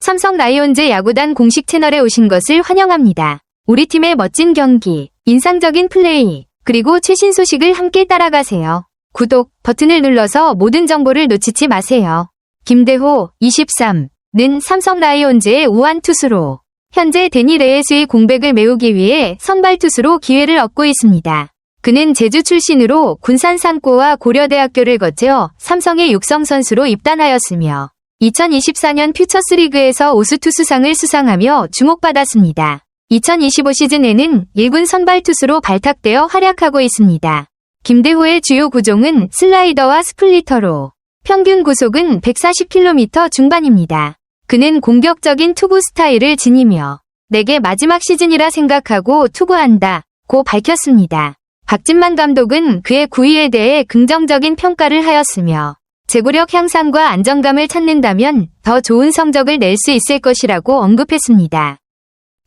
삼성 라이온즈 야구단 공식 채널에 오신 것을 환영합니다. 우리 팀의 멋진 경기, 인상적인 플레이, 그리고 최신 소식을 함께 따라가세요. 구독 버튼을 눌러서 모든 정보를 놓치지 마세요. 김대호, 23는 삼성 라이온즈의 우완 투수로 현재 데니 레에스의 공백을 메우기 위해 선발 투수로 기회를 얻고 있습니다. 그는 제주 출신으로 군산 상고와 고려대학교를 거쳐 삼성의 육성 선수로 입단하였으며 2024년 퓨처스리그에서 우수 투수상을 수상하며 주목받았습니다. 2025 시즌에는 1군 선발 투수로 발탁되어 활약하고 있습니다. 김대호의 주요 구종은 슬라이더와 스플리터로 평균 구속은 140km 중반입니다. 그는 공격적인 투구 스타일을 지니며 내게 마지막 시즌이라 생각하고 투구한다고 밝혔습니다. 박진만 감독은 그의 구위에 대해 긍정적인 평가를 하였으며 제구력 향상과 안정감을 찾는다면 더 좋은 성적을 낼 수 있을 것이라고 언급했습니다.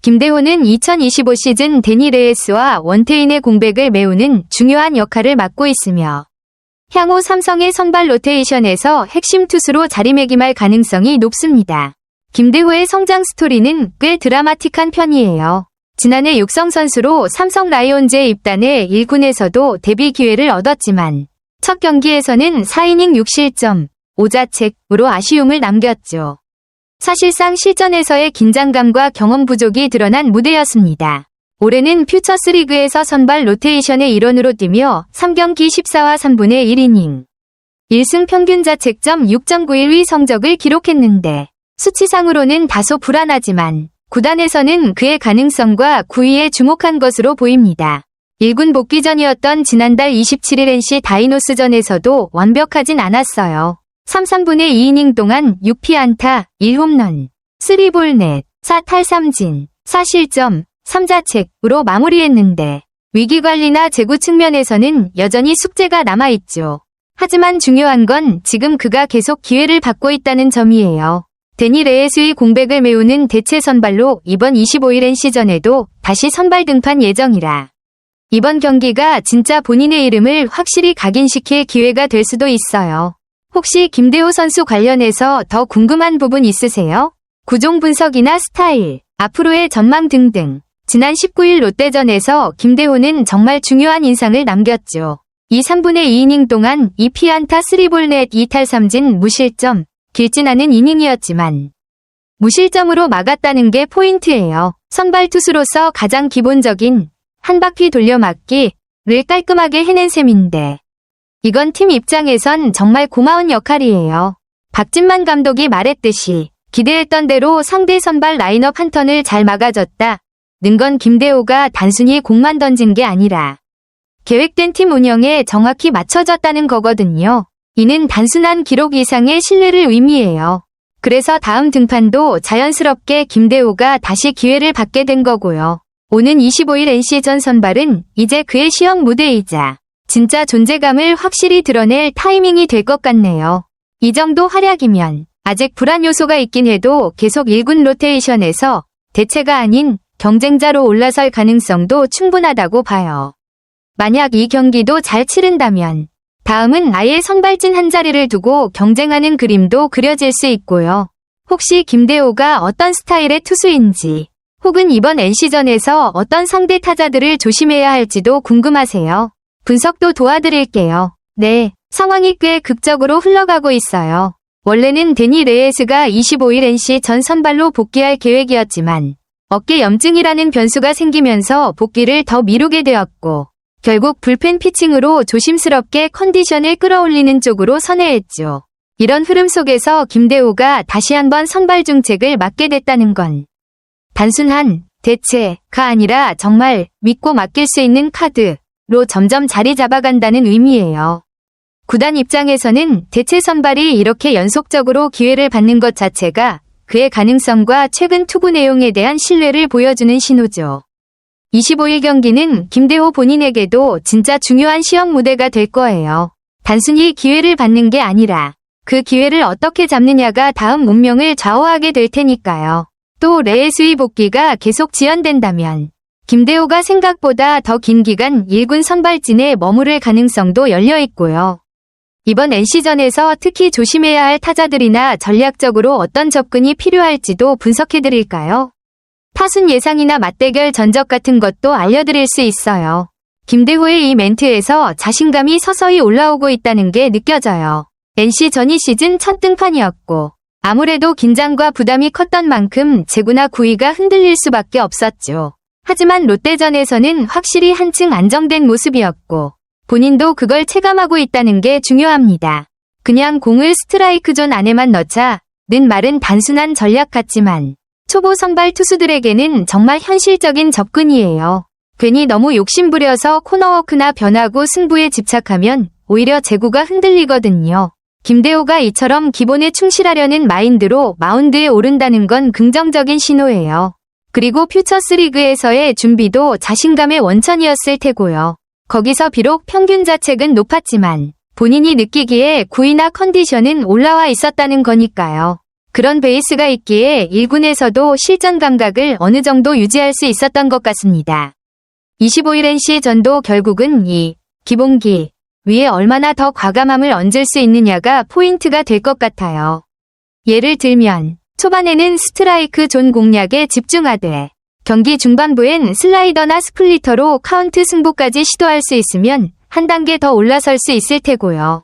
김대호는 2025 시즌 데니 레에스와 원태인의 공백을 메우는 중요한 역할을 맡고 있으며 향후 삼성의 선발 로테이션에서 핵심 투수로 자리매김할 가능성이 높습니다. 김대호의 성장 스토리는 꽤 드라마틱한 편이에요. 지난해 육성 선수로 삼성 라이온즈에 입단해 1군에서도 데뷔 기회를 얻었지만 첫 경기에서는 4이닝 6실점, 5자책으로 아쉬움을 남겼죠. 사실상 실전에서의 긴장감과 경험 부족이 드러난 무대였습니다. 올해는 퓨처스리그에서 선발 로테이션의 일원으로 뛰며 3경기 14와 3분의 1이닝 1승 평균 자책점 6.91위 성적을 기록했는데 수치상으로는 다소 불안하지만 구단에서는 그의 가능성과 구위에 주목한 것으로 보입니다. 1군 복귀 전이었던 지난달 27일 NC 다이노스전에서도 완벽하진 않았어요. 3/3분의 2이닝 동안 6피안타, 1홈런, 3볼넷, 4탈삼진, 4실점, 3자책으로 마무리했는데 위기관리나 제구 측면에서는 여전히 숙제가 남아있죠. 하지만 중요한 건 지금 그가 계속 기회를 받고 있다는 점이에요. 데니 레에스의 공백을 메우는 대체 선발로 이번 25일 NC전에도 다시 선발 등판 예정이라 이번 경기가 진짜 본인의 이름을 확실히 각인시킬 기회가 될 수도 있어요. 혹시 김대호 선수 관련해서 더 궁금한 부분 있으세요? 구종 분석이나 스타일, 앞으로의 전망 등등. 지난 19일 롯데전에서 김대호는 정말 중요한 인상을 남겼죠. 3분의 2이닝 동안 2피안타 3볼넷 2탈삼진 무실점, 길진 않은 이닝이었지만 무실점으로 막았다는 게 포인트예요. 선발 투수로서 가장 기본적인 한 바퀴 돌려막기를 깔끔하게 해낸 셈인데 이건 팀 입장에선 정말 고마운 역할이에요. 박진만 감독이 말했듯이 기대했던 대로 상대 선발 라인업 한 턴을 잘 막아줬다. 는 건 김대호가 단순히 공만 던진 게 아니라 계획된 팀 운영에 정확히 맞춰졌다는 거거든요. 이는 단순한 기록 이상의 신뢰를 의미해요. 그래서 다음 등판도 자연스럽게 김대호가 다시 기회를 받게 된 거고요. 오는 25일 NC전 선발은 이제 그의 시험 무대이자 진짜 존재감을 확실히 드러낼 타이밍이 될 것 같네요. 이 정도 활약이면 아직 불안 요소가 있긴 해도 계속 1군 로테이션에서 대체가 아닌 경쟁자로 올라설 가능성도 충분하다고 봐요. 만약 이 경기도 잘 치른다면 다음은 아예 선발진 한 자리를 두고 경쟁하는 그림도 그려질 수 있고요. 혹시 김대호가 어떤 스타일의 투수인지 혹은 이번 NC전에서 어떤 상대 타자들을 조심해야 할지도 궁금하세요? 분석도 도와드릴게요. 네, 상황이 꽤 극적으로 흘러가고 있어요. 원래는 데니 레에스가 25일 NC전 선발로 복귀할 계획이었지만 어깨 염증이라는 변수가 생기면서 복귀를 더 미루게 되었고 결국 불펜 피칭으로 조심스럽게 컨디션을 끌어올리는 쪽으로 선회했죠. 이런 흐름 속에서 김대호가 다시 한번 선발 중책을 맡게 됐다는 건 단순한 대체가 아니라 정말 믿고 맡길 수 있는 카드로 점점 자리 잡아간다는 의미예요. 구단 입장에서는 대체 선발이 이렇게 연속적으로 기회를 받는 것 자체가 그의 가능성과 최근 투구 내용에 대한 신뢰를 보여주는 신호죠. 25일 경기는 김대호 본인에게도 진짜 중요한 시험 무대가 될 거예요. 단순히 기회를 받는 게 아니라 그 기회를 어떻게 잡느냐가 다음 운명을 좌우하게 될 테니까요. 또 레에스의 복귀가 계속 지연된다면 김대호가 생각보다 더 긴 기간 1군 선발진에 머무를 가능성도 열려 있고요. 이번 NC전에서 특히 조심해야 할 타자들이나 전략적으로 어떤 접근이 필요할지도 분석해드릴까요? 타순 예상이나 맞대결 전적 같은 것도 알려드릴 수 있어요. 김대호의 이 멘트에서 자신감이 서서히 올라오고 있다는 게 느껴져요. NC전이 시즌 첫 등판이었고 아무래도 긴장과 부담이 컸던 만큼 제구나 구위가 흔들릴 수밖에 없었죠. 하지만 롯데전에서는 확실히 한층 안정된 모습이었고 본인도 그걸 체감하고 있다는 게 중요합니다. 그냥 공을 스트라이크 존 안에만 넣자는 말은 단순한 전략 같지만 초보 선발 투수들에게는 정말 현실적인 접근이에요. 괜히 너무 욕심부려서 코너워크나 변화구 승부에 집착하면 오히려 제구가 흔들리거든요. 김대호가 이처럼 기본에 충실하려는 마인드로 마운드에 오른다는 건 긍정적인 신호예요. 그리고 퓨처스 리그에서의 준비도 자신감의 원천이었을 테고요. 거기서 비록 평균 자책은 높았지만 본인이 느끼기에 구위나 컨디션은 올라와 있었다는 거니까요. 그런 베이스가 있기에 1군에서도 실전 감각을 어느 정도 유지할 수 있었던 것 같습니다. 25일 NC전도 결국은 이 기본기 위에 얼마나 더 과감함을 얹을 수 있느냐가 포인트가 될 것 같아요. 예를 들면 초반에는 스트라이크 존 공략에 집중하되 경기 중반부엔 슬라이더나 스플리터로 카운트 승부까지 시도할 수 있으면 한 단계 더 올라설 수 있을 테고요.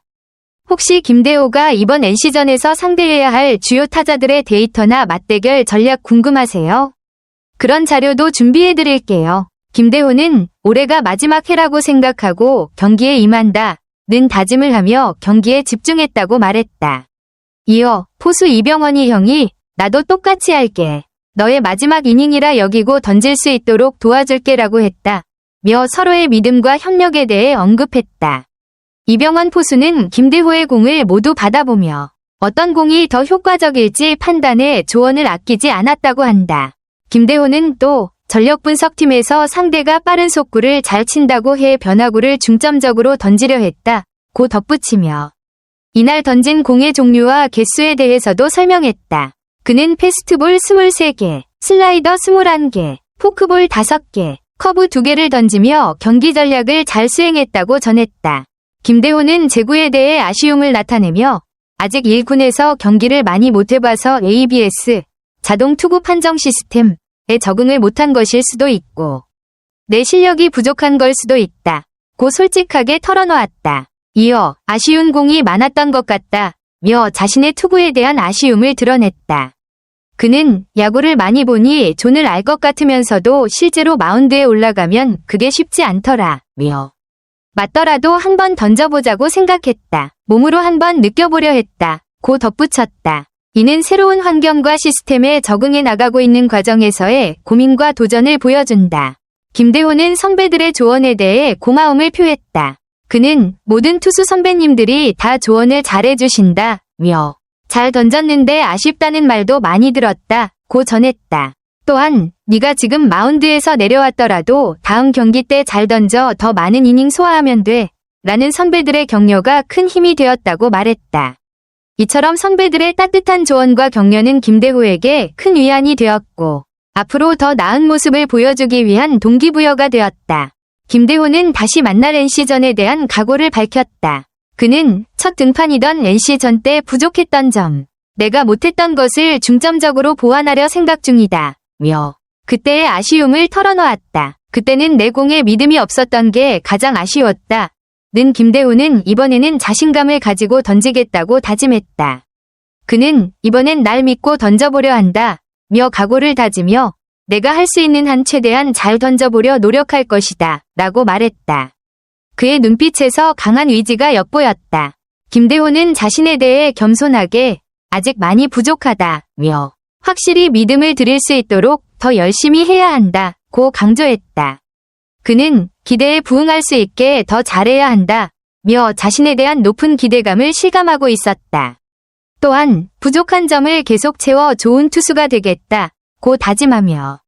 혹시 김대호가 이번 NC전에서 상대해야 할 주요 타자들의 데이터나 맞대결 전략 궁금하세요? 그런 자료도 준비해드릴게요. 김대호는 올해가 마지막 해라고 생각하고 경기에 임한다는 다짐을 하며 경기에 집중했다고 말했다. 이어 포수 이병헌이 형이 나도 똑같이 할게. 너의 마지막 이닝이라 여기고 던질 수 있도록 도와줄게라고 했다. 며 서로의 믿음과 협력에 대해 언급했다. 이병헌 포수는 김대호의 공을 모두 받아보며 어떤 공이 더 효과적일지 판단해 조언을 아끼지 않았다고 한다. 김대호는 또 전력 분석팀에서 상대가 빠른 속구를 잘 친다고 해 변화구를 중점적으로 던지려 했다. 고 덧붙이며 이날 던진 공의 종류와 개수에 대해서도 설명했다. 그는 패스트볼 23개, 슬라이더 21개, 포크볼 5개, 커브 2개를 던지며 경기 전략을 잘 수행했다고 전했다. 김대호는 제구에 대해 아쉬움을 나타내며 아직 1군에서 경기를 많이 못해봐서 ABS, 자동 투구 판정 시스템에 적응을 못한 것일 수도 있고 내 실력이 부족한 걸 수도 있다. 고 솔직하게 털어놓았다. 이어 아쉬운 공이 많았던 것 같다. 며 자신의 투구에 대한 아쉬움을 드러냈다. 그는 야구를 많이 보니 존을 알 것 같으면서도 실제로 마운드에 올라가면 그게 쉽지 않더라. 며 맞더라도 한번 던져보자고 생각했다. 몸으로 한번 느껴보려 했다. 고 덧붙였다. 이는 새로운 환경과 시스템에 적응해 나가고 있는 과정에서의 고민과 도전을 보여준다. 김대호는 선배들의 조언에 대해 고마움을 표했다. 그는 모든 투수 선배님들이 다 조언을 잘해주신다. 며 잘 던졌는데 아쉽다는 말도 많이 들었다. 고 전했다. 또한 네가 지금 마운드에서 내려왔더라도 다음 경기 때 잘 던져 더 많은 이닝 소화하면 돼. 라는 선배들의 격려가 큰 힘이 되었다고 말했다. 이처럼 선배들의 따뜻한 조언과 격려는 김대호에게 큰 위안이 되었고 앞으로 더 나은 모습을 보여주기 위한 동기부여가 되었다. 김대호는 다시 만날 NC전에 대한 각오를 밝혔다. 그는 첫 등판이던 NC전 때 부족했던 점, 내가 못했던 것을 중점적으로 보완하려 생각 중이다. 며 그때의 아쉬움을 털어놓았다. 그때는 내 공에 믿음이 없었던 게 가장 아쉬웠다. 는 김대호는 이번에는 자신감을 가지고 던지겠다고 다짐했다. 그는 이번엔 날 믿고 던져보려 한다. 며 각오를 다지며 내가 할 수 있는 한 최대한 잘 던져보려 노력할 것이다. 라고 말했다. 그의 눈빛에서 강한 의지가 엿보였다. 김대호는 자신에 대해 겸손하게 아직 많이 부족하다. 며 확실히 믿음을 드릴 수 있도록 더 열심히 해야 한다. 고 강조했다. 그는 기대에 부응할 수 있게 더 잘해야 한다. 며 자신에 대한 높은 기대감을 실감하고 있었다. 또한 부족한 점을 계속 채워 좋은 투수가 되겠다. 고 다짐하며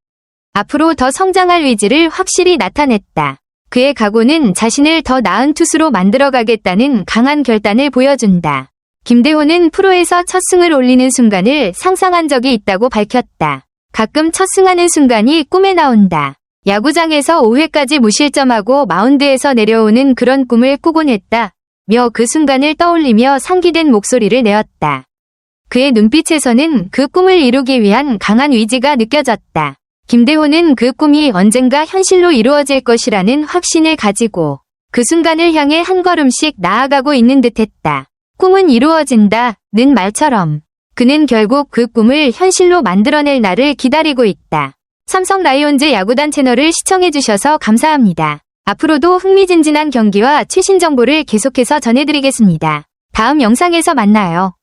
앞으로 더 성장할 의지를 확실히 나타냈다. 그의 각오는 자신을 더 나은 투수로 만들어가겠다는 강한 결단을 보여준다. 김대호는 프로에서 첫 승을 올리는 순간을 상상한 적이 있다고 밝혔다. 가끔 첫 승하는 순간이 꿈에 나온다. 야구장에서 5회까지 무실점하고 마운드에서 내려오는 그런 꿈을 꾸곤 했다. 며 그 순간을 떠올리며 상기된 목소리를 내었다. 그의 눈빛에서는 그 꿈을 이루기 위한 강한 의지가 느껴졌다. 김대호는 그 꿈이 언젠가 현실로 이루어질 것이라는 확신을 가지고 그 순간을 향해 한 걸음씩 나아가고 있는 듯했다. 꿈은 이루어진다는 말처럼 그는 결국 그 꿈을 현실로 만들어낼 날을 기다리고 있다. 삼성 라이온즈 야구단 채널을 시청해주셔서 감사합니다. 앞으로도 흥미진진한 경기와 최신 정보를 계속해서 전해드리겠습니다. 다음 영상에서 만나요.